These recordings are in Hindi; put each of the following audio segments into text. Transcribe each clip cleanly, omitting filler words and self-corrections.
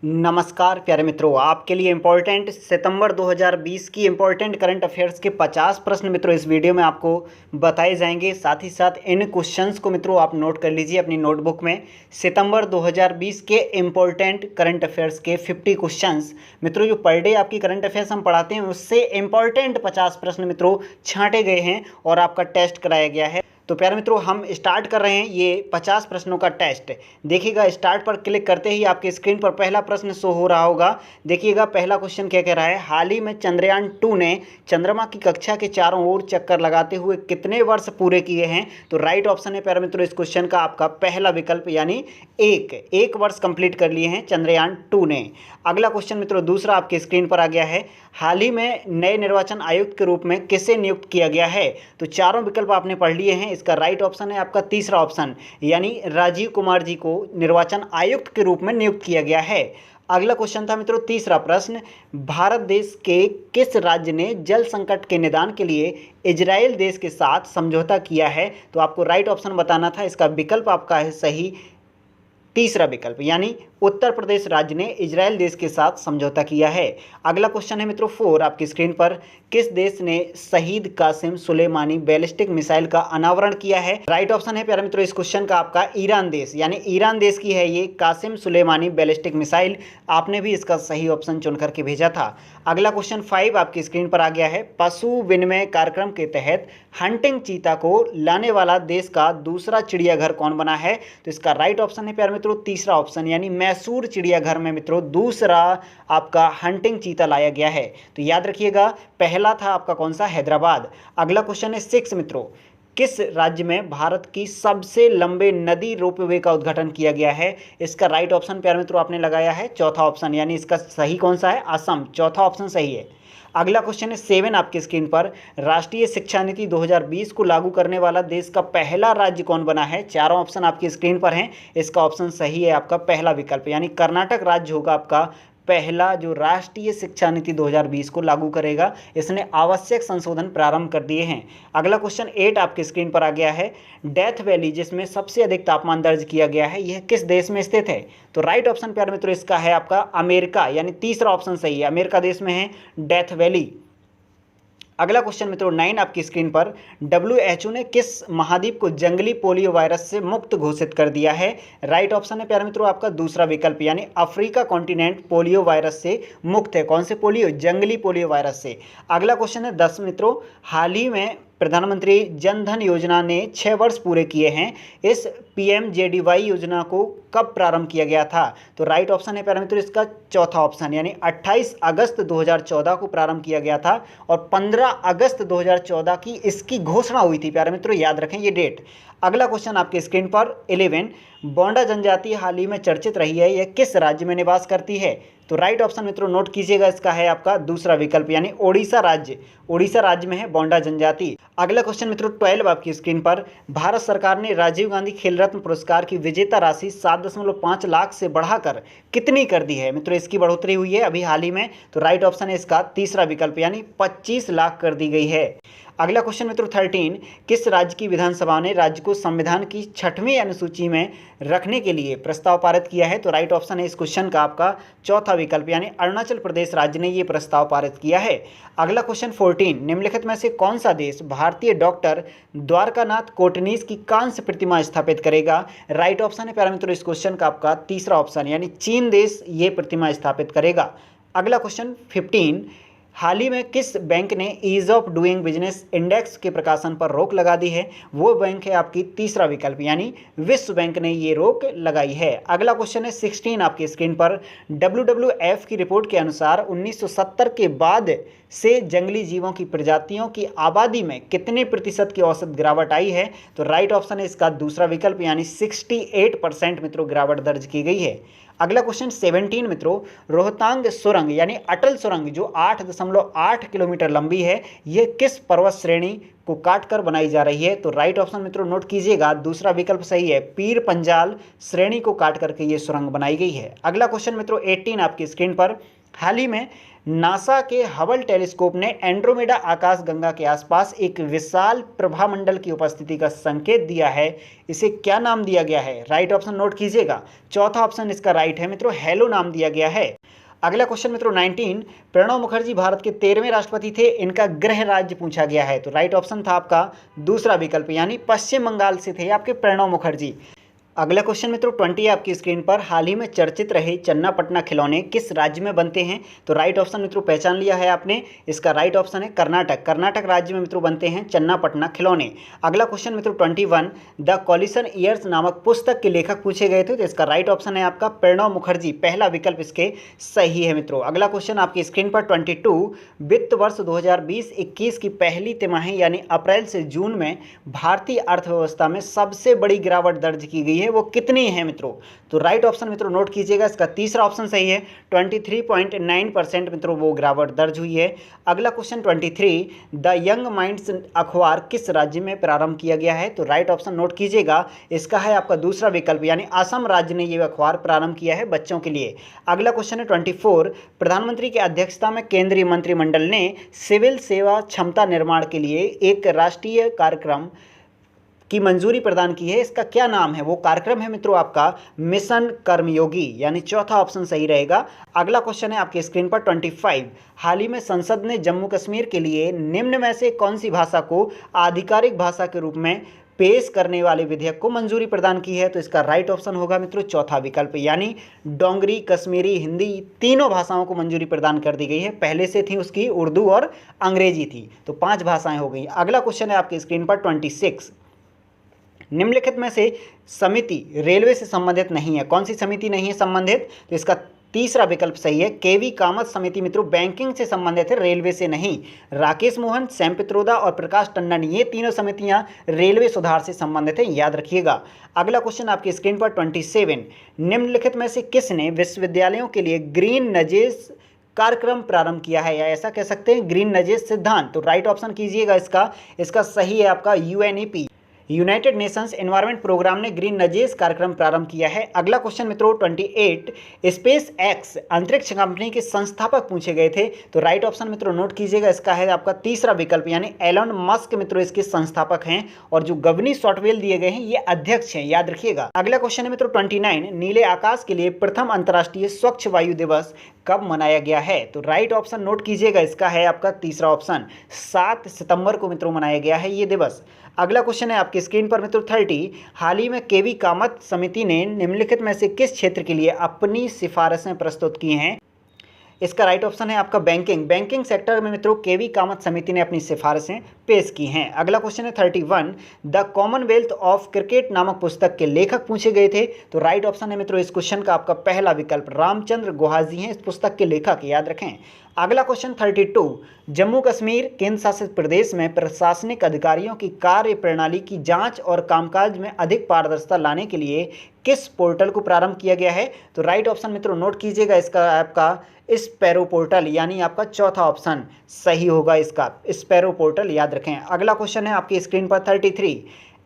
नमस्कार प्यारे मित्रों, आपके लिए इम्पोर्टेंट सितंबर 2020 की इम्पोर्टेंट करंट अफेयर्स के 50 प्रश्न मित्रों इस वीडियो में आपको बताए जाएंगे। साथ ही साथ इन क्वेश्चंस को मित्रों आप नोट कर लीजिए अपनी नोटबुक में। सितंबर 2020 के इम्पोर्टेंट करंट अफेयर्स के 50 क्वेश्चंस मित्रों, जो पर डे आपकी करंट अफेयर्स हम पढ़ाते हैं उससे इम्पोर्टेंट 50 प्रश्न मित्रों छांटे गए हैं और आपका टेस्ट कराया गया है। तो प्यारे मित्रों, हम स्टार्ट कर रहे हैं ये 50 प्रश्नों का टेस्ट। देखिएगा, स्टार्ट पर क्लिक करते ही आपके स्क्रीन पर पहला प्रश्न शो हो रहा होगा। देखिएगा, पहला क्वेश्चन क्या कह रहा है। हाल ही में चंद्रयान 2 ने चंद्रमा की कक्षा के चारों ओर चक्कर लगाते हुए कितने वर्ष पूरे किए हैं? तो राइट ऑप्शन है प्यारे मित्रों इस क्वेश्चन का आपका पहला विकल्प, यानी एक वर्ष कंप्लीट कर लिए हैं चंद्रयान 2 ने। अगला क्वेश्चन मित्रों दूसरा आपके स्क्रीन पर आ गया है। हाल ही में नए निर्वाचन आयुक्त के रूप में किसे नियुक्त किया गया है? तो चारों विकल्प आपने पढ़ लिए हैं। इसका राइट ऑप्शन है आपका तीसरा ऑप्शन, यानी राजीव कुमार जी को निर्वाचन आयुक्त के रूप में नियुक्त किया गया है। अगला क्वेश्चन था मित्रों तीसरा प्रश्न। भारत देश के किस राज्य ने जल संकट के निदान के लिए इजराइल देश के साथ समझौता किया है? तो आपको राइट ऑप्शन बताना था। इसका विकल्प आपका है सही तीसरा विकल्प, यानी उत्तर प्रदेश राज्य ने इजराइल देश के साथ समझौता किया है। अगला क्वेश्चन है मित्रों 4 आपकी स्क्रीन पर। किस देश ने शहीद कासिम सुलेमानी बैलिस्टिक मिसाइल का अनावरण किया है? राइट ऑप्शन है प्यारे मित्रों इस क्वेश्चन का आपका ईरान देश, यानी ईरान देश की है ये कासिम सुलेमानी बैलिस्टिक मिसाइल। आपने भी इसका सही ऑप्शन चुन करके भेजा था। अगला क्वेश्चन 5 आपकी स्क्रीन पर आ गया है। पशु विनिमय कार्यक्रम के तहत हंटिंग चीता को लाने वाला देश का दूसरा चिड़ियाघर कौन बना है? तो इसका राइट ऑप्शन है प्यारे मित्रों तीसरा ऑप्शन, यानी मैसूर चिड़ियाघर में मित्रों दूसरा आपका हंटिंग चीता लाया गया है। तो याद रखिएगा, पहला था आपका कौन सा? हैदराबाद। अगला क्वेश्चन है 6 मित्रों। किस राज्य में भारत की सबसे लंबे नदी रोपवे का उद्घाटन किया गया है? इसका राइट ऑप्शन प्यारे मित्रों आपने लगाया है चौथा ऑप्शन, यानी इसका सही कौन सा है? असम। चौथा ऑप्शन सही है। अगला क्वेश्चन है 7 आपकी स्क्रीन पर। राष्ट्रीय शिक्षा नीति 2020 को लागू करने वाला देश का पहला राज्य कौन बना है? चारों ऑप्शन आपकी स्क्रीन पर हैं। इसका ऑप्शन सही है आपका पहला विकल्प, यानी कर्नाटक राज्य होगा आपका पहला जो राष्ट्रीय शिक्षा नीति 2020 को लागू करेगा। इसने आवश्यक संशोधन प्रारंभ कर दिए हैं। अगला क्वेश्चन 8 आपके स्क्रीन पर आ गया है। डेथ वैली जिसमें सबसे अधिक तापमान दर्ज किया गया है, यह किस देश में स्थित है? तो राइट ऑप्शन प्यारे मित्रों इसका है आपका अमेरिका, यानी तीसरा ऑप्शन सही है। अमेरिका देश में है डेथ वैली। अगला क्वेश्चन मित्रों 9 आपकी स्क्रीन पर। WHO ने किस महाद्वीप को जंगली पोलियो वायरस से मुक्त घोषित कर दिया है? राइट ऑप्शन है प्यारे मित्रों आपका दूसरा विकल्प, यानी अफ्रीका कॉन्टिनेंट पोलियो वायरस से मुक्त है। कौन से पोलियो? जंगली पोलियो वायरस से। अगला क्वेश्चन है 10 मित्रों। हाल ही में प्रधानमंत्री जन धन योजना ने 6 वर्ष पूरे किए हैं। इस PMJDY योजना को कब प्रारंभ किया गया था? तो राइट ऑप्शन है प्यारे मित्रों इसका चौथा ऑप्शन, यानी 28 अगस्त 2014 को प्रारंभ किया गया था और 15 अगस्त 2014 की इसकी घोषणा हुई थी। प्यारे मित्रों याद रखें ये डेट। अगला क्वेश्चन आपके स्क्रीन पर 11। बोंडा जनजाति हाल ही में चर्चित रही है, यह किस राज्य में निवास करती है? तो राइट ऑप्शन मित्रों नोट कीजिएगा, इसका है आपका दूसरा विकल्प, यानी ओडिशा राज्य। ओडिशा राज्य में है बोंडा जनजाति। अगला क्वेश्चन मित्रों 12 आपकी स्क्रीन पर। भारत सरकार ने राजीव गांधी खेल रत्न पुरस्कार की विजेता राशि 7.5 लाख से बढ़ाकर कितनी कर दी है? मित्रों इसकी बढ़ोतरी हुई है अभी हाल ही में। तो राइट ऑप्शन है इसका तीसरा विकल्प, यानी 25 लाख कर दी गई है। अगला क्वेश्चन मित्रों 13। किस राज्य की विधानसभा ने राज्य को संविधान की 6वीं अनुसूची में रखने के लिए प्रस्ताव पारित किया है? तो राइट ऑप्शन है इस क्वेश्चन का आपका चौथा विकल्प, यानी अरुणाचल प्रदेश राज्य ने ये प्रस्ताव पारित किया है। अगला क्वेश्चन 14। निम्नलिखित में से कौन सा देश भारतीय डॉक्टर द्वारकानाथ कोटनीस की कांस्य प्रतिमा स्थापित करेगा? राइट ऑप्शन है प्यारे मित्रों इस क्वेश्चन का आपका तीसरा ऑप्शन, यानी चीन देश ये प्रतिमा स्थापित करेगा। अगला क्वेश्चन 15। हाल ही में किस बैंक ने ease of doing business index के प्रकाशन पर रोक लगा दी है? वो बैंक है आपकी तीसरा विकल्प, यानी विश्व बैंक ने ये रोक लगाई है। अगला क्वेश्चन है 16 आपकी स्क्रीन पर। WWF की रिपोर्ट के अनुसार 1970 के बाद से जंगली जीवों की प्रजातियों की आबादी में कितने प्रतिशत की औसत गिरावट आई है? तो राइट ऑप्शन है इसका दूसरा विकल्प, यानी 68% मित्रों गिरावट दर्ज की गई है। अगला क्वेश्चन 17 मित्रों। रोहतांग सुरंग यानी अटल सुरंग जो 8.8 किलोमीटर लंबी है, यह किस पर्वत श्रेणी को काटकर बनाई जा रही है? तो राइट ऑप्शन मित्रों नोट कीजिएगा, दूसरा विकल्प सही है, पीर पंजाल श्रेणी को काट करके ये सुरंग बनाई गई है। अगला क्वेश्चन मित्रों 18 आपकी स्क्रीन पर। हाल ही में नासा के हबल टेलीस्कोप ने एंड्रोमेडा आकाशगंगा के आसपास एक विशाल प्रभामंडल की उपस्थिति का संकेत दिया है। इसे क्या नाम दिया गया है? राइट ऑप्शन नोट कीजिएगा। चौथा ऑप्शन इसका राइट है मित्रों, हेलो नाम दिया गया है। अगला क्वेश्चन मित्रों 19, प्रणब मुखर्जी भारत के 13वें राष्ट्रपति थे, इनका गृह राज्य पूछा गया है। तो राइट ऑप्शन था आपका दूसरा विकल्प, यानी पश्चिम बंगाल से थे आपके प्रणब मुखर्जी। अगला क्वेश्चन मित्रों 20 आपकी स्क्रीन पर, हाल ही में चर्चित रहे चन्नापटना खिलौने किस राज्य में बनते हैं? तो राइट ऑप्शन मित्रों पहचान लिया है आपने, इसका राइट ऑप्शन है कर्नाटक। कर्नाटक राज्य में मित्रों बनते हैं चन्नापटना खिलौने। अगला क्वेश्चन मित्रों 21, द कॉलिशन ईयर्स नामक पुस्तक के लेखक पूछे गए थे, तो इसका राइट ऑप्शन है आपका प्रणब मुखर्जी, पहला विकल्प इसके सही है मित्रों। अगला क्वेश्चन आपकी स्क्रीन पर 22, वित्त वर्ष 2020-21 की पहली तिमाही यानी अप्रैल से जून में भारतीय अर्थव्यवस्था में सबसे बड़ी गिरावट दर्ज की गई है, वो कितनी है मित्रों? तो राइट ऑप्शन मित्रों नोट कीजिएगा, इसका तीसरा ऑप्शन सही है, 23.9% मित्रों वो गिरावट दर्ज हुई है। अगला क्वेश्चन 23, द यंग माइंड्स अखबार किस राज्य में प्रारंभ किया गया है? तो राइट ऑप्शन नोट कीजिएगा, इसका है आपका दूसरा विकल्प, यानी असम राज्य ने ये अखबार प्रारंभ किया है बच्चों के लिए। अगला क्वेश्चन है 24, प्रधानमंत्री की अध्यक्षता में केंद्रीय मंत्रिमंडल ने सिविल सेवा क्षमता निर्माण के लिए एक राष्ट्रीय कार्यक्रम की मंजूरी प्रदान की है, इसका क्या नाम है? वो कार्यक्रम है मित्रों आपका मिशन कर्मयोगी, यानी चौथा ऑप्शन सही रहेगा। अगला क्वेश्चन है आपकी स्क्रीन पर 25, हाल ही में संसद ने जम्मू कश्मीर के लिए निम्न में से कौन सी भाषा को आधिकारिक भाषा के रूप में पेश करने वाले विधेयक को मंजूरी प्रदान की है? तो इसका राइट ऑप्शन होगा मित्रों चौथा विकल्प, यानी डोंगरी, कश्मीरी, हिंदी तीनों भाषाओं को मंजूरी प्रदान कर दी गई है। पहले से थी उसकी उर्दू और अंग्रेजी थी, तो 5 भाषाएं हो गई। अगला क्वेश्चन है आपकी स्क्रीन पर 26, निम्नलिखित में से समिति रेलवे से संबंधित नहीं है, कौन सी समिति नहीं है संबंधित? तो इसका तीसरा विकल्प सही है, केवी कामत समिति मित्रों बैंकिंग से संबंधित है, रेलवे से नहीं। राकेश मोहन, सैम पित्रोदा और प्रकाश टंडन, ये तीनों समितियां रेलवे सुधार से संबंधित है, याद रखिएगा। अगला क्वेश्चन आपकी स्क्रीन पर 27, निम्नलिखित में से किसने विश्वविद्यालयों के लिए ग्रीन नजेस कार्यक्रम प्रारंभ किया है, या ऐसा कह सकते हैं ग्रीन नजेस सिद्धांत? तो राइट ऑप्शन कीजिएगा, इसका सही है आपका UNEP, united nations environment programme ने ग्रीन नजेस कार्यक्रम प्रारंभ किया है। अगला क्वेश्चन मित्रों 28, स्पेस एक्स अंतरिक्ष कंपनी के संस्थापक पूछे गए थे, तो राइट ऑप्शन मित्रों नोट कीजिएगा, इसका है आपका तीसरा विकल्प, यानी एलन मस्क मित्रों इसके संस्थापक हैं, और जो गगनी सॉफ्टवेयर दिए गए हैं ये अध्यक्ष हैं, याद रखिएगा। अगला क्वेश्चन है मित्रों 29, नीले आकाश के लिए प्रथम अंतर्राष्ट्रीय स्वच्छ वायु दिवस कब मनाया गया है? तो राइट ऑप्शन नोट कीजिएगा, इसका है आपका तीसरा ऑप्शन, 7 सितंबर को मित्रों मनाया गया है ये दिवस। अगला क्वेश्चन है आपकी स्क्रीन पर मित्रों 30, हाल ही में केवी कामत समिति ने निम्नलिखित में से किस क्षेत्र के लिए अपनी सिफारिशें प्रस्तुत की हैं? इसका राइट ऑप्शन है आपका बैंकिंग सेक्टर में मित्रों केवी कामत समिति ने अपनी सिफारिशें पेश की हैं। अगला क्वेश्चन है 31, द कॉमनवेल्थ ऑफ क्रिकेट नामक पुस्तक के लेखक पूछे गए थे, तो राइट ऑप्शन है मित्रों इस क्वेश्चन का आपका पहला विकल्प, रामचंद्र गुहाजी हैं इस पुस्तक के लेखक, याद रखें। अगला क्वेश्चन 32, जम्मू कश्मीर केंद्र शासित प्रदेश में प्रशासनिक अधिकारियों की कार्य प्रणाली की जांच और कामकाज में अधिक पारदर्शिता लाने के लिए किस पोर्टल को प्रारंभ किया गया है? तो राइट ऑप्शन मित्रों नोट कीजिएगा, इसका आपका स्पैरो पोर्टल, यानी आपका चौथा ऑप्शन सही होगा, इसका स्पैरो पोर्टल, याद रखें। अगला क्वेश्चन है आपकी स्क्रीन पर 33,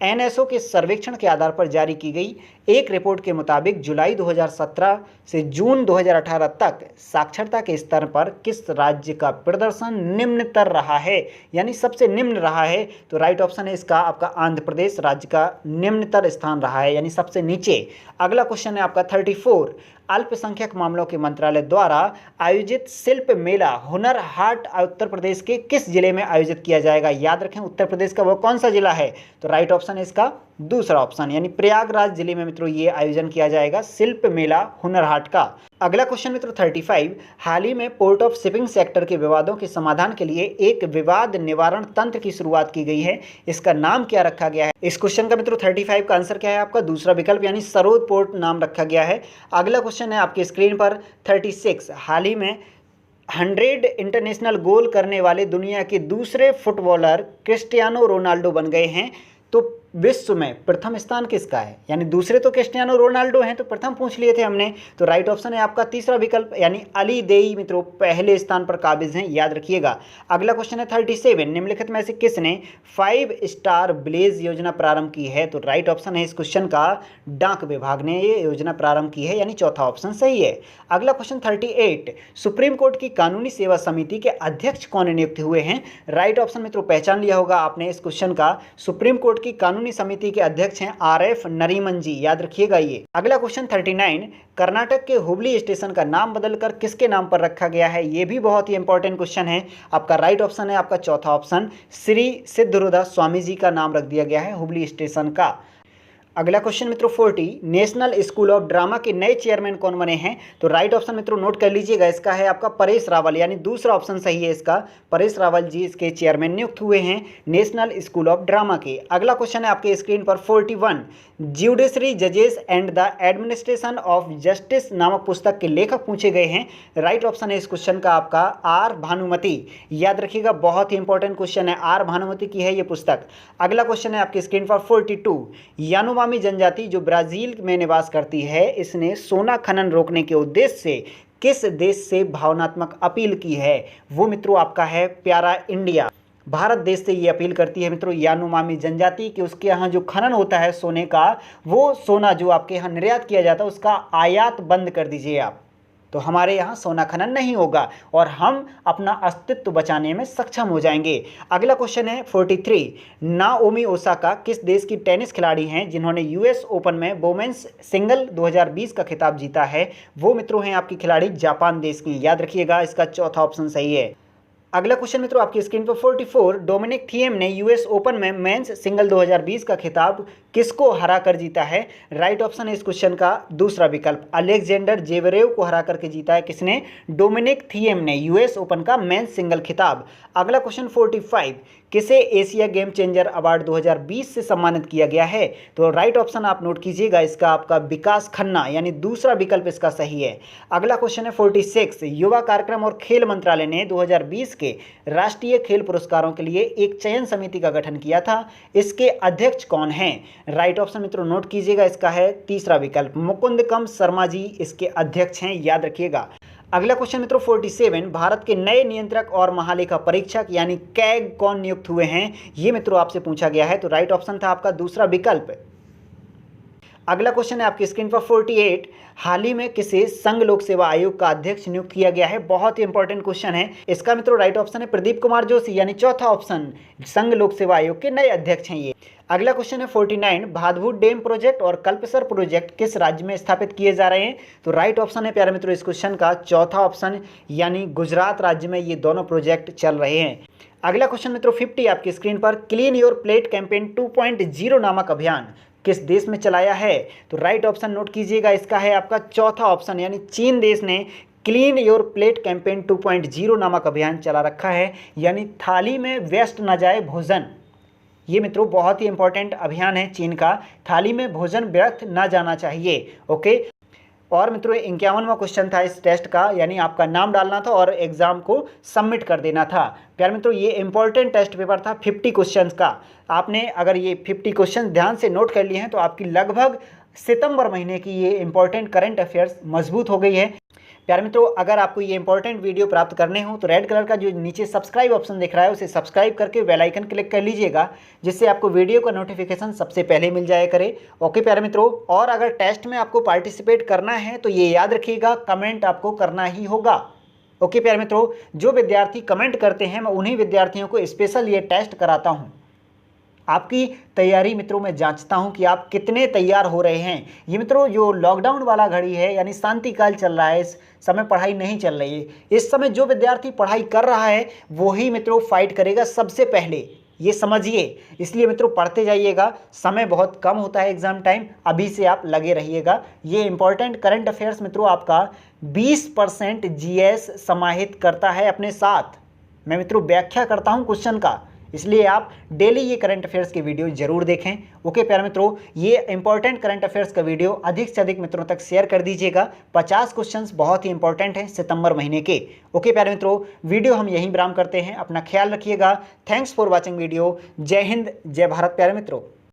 एनएसओ के सर्वेक्षण के आधार पर जारी की गई एक रिपोर्ट के मुताबिक जुलाई 2017 से जून 2018 तक साक्षरता के स्तर पर किस राज्य का प्रदर्शन निम्नतर रहा है, यानी सबसे निम्न रहा है? तो राइट ऑप्शन है इसका आपका आंध्र प्रदेश राज्य का निम्नतर स्थान रहा है, यानी सबसे नीचे। अगला क्वेश्चन है आपका 34, अल्पसंख्यक मामलों के मंत्रालय द्वारा आयोजित शिल्प मेला हुनर हाट उत्तर प्रदेश के किस जिले में आयोजित किया जाएगा? याद रखें उत्तर प्रदेश का वो कौन सा जिला है? तो राइट ऑप्शन है इसका दूसरा ऑप्शन, यानी प्रयागराज जिले में मित्रों ये आयोजन किया जाएगा शिल्प मेला हुनर हाट का। अगला क्वेश्चन मित्रों 35, हाल ही में पोर्ट ऑफ शिपिंग सेक्टर के विवादों के समाधान के लिए एक विवाद निवारण तंत्र की शुरुआत की गई है, इसका नाम क्या रखा गया है? इस क्वेश्चन का मित्रों 35 का आंसर क्या है आपका दूसरा विकल्प, यानी सरोद पोर्ट नाम रखा गया है। अगला क्वेश्चन है आपकी स्क्रीन पर 36, हाल ही में 100 इंटरनेशनल गोल करने वाले दुनिया के दूसरे फुटबॉलर क्रिस्टियानो रोनाल्डो बन गए हैं, तो विश्व में प्रथम स्थान किसका है? यानी दूसरे तो क्रिस्टियानो रोनाल्डो हैं, तो प्रथम पूछ लिए थे हमने, तो राइट ऑप्शन है आपका तीसरा विकल्प यानी अली देई मित्रों पहले स्थान पर काबिज हैं, याद रखिएगा। अगला क्वेश्चन है 37, निम्नलिखित में से किसने 5 स्टार ब्लेज योजना प्रारंभ की है? तो राइट ऑप्शन है इस क्वेश्चन का डाक विभाग ने ये योजना प्रारंभ की है, यानी चौथा ऑप्शन सही है। अगला क्वेश्चन 38, सुप्रीम कोर्ट की कानूनी सेवा समिति के अध्यक्ष कौन नियुक्त हुए हैं? राइट ऑप्शन मित्रों पहचान लिया होगा आपने इस क्वेश्चन का, सुप्रीम कोर्ट की कानूनी समिति के अध्यक्ष हैं RF नरीमन जी, याद रखिएगा ये। अगला क्वेश्चन 39, कर्नाटक के हुबली स्टेशन का नाम बदलकर किसके नाम पर रखा गया है? ये भी बहुत ही इंपॉर्टेंट क्वेश्चन है। आपका राइट ऑप्शन है आपका चौथा ऑप्शन, श्री सिद्धरूढ़ स्वामी जी का नाम रख दिया गया है हुबली स्टेशन का। अगला क्वेश्चन मित्रों 40, नेशनल स्कूल ऑफ ड्रामा के नए चेयरमैन कौन बने हैं? तो राइट ऑप्शन मित्रों नोट कर लीजिएगा, इसका है आपका परेश रावल, यानी दूसरा ऑप्शन सही है इसका, परेश रावल जी इसके चेयरमैन नियुक्त हुए हैं नेशनल स्कूल ऑफ ड्रामा के। अगला क्वेश्चन है आपके स्क्रीन पर 41, ज्यूडिशरी जजेस and the administration of justice नामक पुस्तक के लेखक पूछे गए हैं। राइट ऑप्शन है इस क्वेश्चन का आपका R भानुमति, याद रखिएगा बहुत ही इंपॉर्टेंट क्वेश्चन है, R भानुमति की है ये पुस्तक। अगला क्वेश्चन है आपके स्क्रीन पर 42, यानुमामी जनजाति जो ब्राजील में निवास करती है, इसने सोना खनन रोकने के उद्देश्य से किस देश से भावनात्मक अपील की है? वो मित्रों आपका है प्यारा इंडिया, भारत देश से ये अपील करती है मित्रों यानुमामी जनजाति कि उसके यहाँ जो खनन होता है सोने का, वो सोना जो आपके यहाँ निर्यात किया जाता है उसका आयात बंद कर दीजिए आप, तो हमारे यहाँ सोना खनन नहीं होगा और हम अपना अस्तित्व बचाने में सक्षम हो जाएंगे। अगला क्वेश्चन है 43, नाओमी ओसाका किस देश की टेनिस खिलाड़ी हैं जिन्होंने US ओपन में वुमेन्स सिंगल 2020 का खिताब जीता है? वो मित्रों हैं आपकी खिलाड़ी जापान देश की, याद रखिएगा इसका चौथा ऑप्शन सही है। अगला क्वेश्चन मित्रों आपकी स्क्रीन पर 44, डोमिनिक थिएम ने US ओपन में मेंस सिंगल 2020 का खिताब किसको हरा कर जीता है? राइट ऑप्शन है इस क्वेश्चन का दूसरा विकल्प, अलेक्जेंडर जेवरेव को हरा करके जीता है किसने? डोमिनिक थिएम ने US ओपन का मेंस सिंगल खिताब। अगला क्वेश्चन 45, किसे एशिया गेम चेंजर अवार्ड 2020 से सम्मानित किया गया है? तो राइट ऑप्शन आप नोट कीजिएगा, इसका आपका विकास खन्ना, यानी दूसरा विकल्प इसका सही है। अगला क्वेश्चन है 46, युवा कार्यक्रम और खेल मंत्रालय ने 2020 के राष्ट्रीय खेल पुरस्कारों के लिए एक चयन समिति का गठन किया था, इसके अध्यक्ष कौन हैं? राइट ऑप्शन मित्रों नोट कीजिएगा, इसका है तीसरा विकल्प, मुकुंदकम शर्मा जी इसके अध्यक्ष हैं, याद रखिएगा। अगला क्वेश्चन मित्रों 47, भारत के नए नियंत्रक और महालेखा परीक्षक यानी कैग कौन नियुक्त हुए हैं? ये मित्रों आपसे पूछा गया है, तो राइट ऑप्शन था आपका दूसरा विकल्प। अगला क्वेश्चन है आपकी स्क्रीन पर 48, हाल ही में किसे संघ लोक सेवा आयोग का अध्यक्ष नियुक्त किया गया है? बहुत ही इंपॉर्टेंट क्वेश्चन है इसका मित्रों, राइट ऑप्शन है प्रदीप कुमार जोशी, यानी चौथा ऑप्शन, संघ लोक सेवा आयोग के नए अध्यक्ष हैं ये। अगला क्वेश्चन है 49, भादभूत डैम प्रोजेक्ट और कल्पसर प्रोजेक्ट किस राज्य में स्थापित किए जा रहे हैं? तो राइट ऑप्शन है प्यारे मित्रों इस क्वेश्चन का चौथा ऑप्शन, यानी गुजरात राज्य में ये दोनों प्रोजेक्ट चल रहे हैं। अगला क्वेश्चन मित्रों 50 आपकी स्क्रीन पर, क्लीन योर प्लेट कैंपेन 2.0 नामक अभियान किस देश में चलाया है? तो राइट ऑप्शन नोट कीजिएगा, इसका है आपका चौथा ऑप्शन, यानी चीन देश ने क्लीन योर प्लेट कैंपेन 2.0 नामक अभियान चला रखा है, यानी थाली में वेस्ट न जाए भोजन। ये मित्रों बहुत ही इंपॉर्टेंट अभियान है चीन का, थाली में भोजन व्यर्थ ना जाना चाहिए। ओके, और मित्रों 51वां क्वेश्चन था इस टेस्ट का, यानी आपका नाम डालना था और एग्जाम को सबमिट कर देना था। प्यारे मित्रों ये इंपॉर्टेंट टेस्ट पेपर था 50 क्वेश्चंस का, आपने अगर ये 50 क्वेश्चन ध्यान से नोट कर लिए हैं तो आपकी लगभग सितंबर महीने की ये इंपॉर्टेंट करंट अफेयर्स मजबूत हो गई है। प्यारे मित्रों अगर आपको ये इंपॉर्टेंट वीडियो प्राप्त करने हो तो रेड कलर का जो नीचे सब्सक्राइब ऑप्शन दिख रहा है उसे सब्सक्राइब करके बेल आइकन क्लिक कर लीजिएगा, जिससे आपको वीडियो का नोटिफिकेशन सबसे पहले मिल जाया करे। ओके प्यारे मित्रों, और अगर टेस्ट में आपको पार्टिसिपेट करना है तो ये याद रखिएगा कमेंट आपको करना ही होगा। ओके प्यारे मित्रों, जो विद्यार्थी कमेंट करते हैं मैं उन्हीं विद्यार्थियों को स्पेशल ये टेस्ट कराता हूँ। आपकी तैयारी मित्रों मैं जांचता हूं कि आप कितने तैयार हो रहे हैं। ये मित्रों जो लॉकडाउन वाला घड़ी है, यानी शांति काल चल रहा है, इस समय पढ़ाई नहीं चल रही है। इस समय जो विद्यार्थी पढ़ाई कर रहा है वही मित्रों फाइट करेगा सबसे पहले, ये समझिए। इसलिए मित्रों पढ़ते जाइएगा, समय बहुत कम होता है एग्जाम टाइम, अभी से आप लगे रहिएगा। ये इंपॉर्टेंट करंट अफेयर्स मित्रों आपका 20% जीएस समाहित करता है अपने साथ। मैं मित्रों व्याख्या करता हूं क्वेश्चन का, इसलिए आप डेली ये करंट अफेयर्स के वीडियो जरूर देखें। ओके प्यारे मित्रों, ये इंपॉर्टेंट करंट अफेयर्स का वीडियो अधिक से अधिक मित्रों तक शेयर कर दीजिएगा। 50 क्वेश्चंस बहुत ही इंपॉर्टेंट हैं सितंबर महीने के। ओके प्यारे मित्रों, वीडियो हम यहीं विराम करते हैं, अपना ख्याल रखिएगा। Thanks for watching video. जय हिंद, जय भारत प्यारे मित्रों।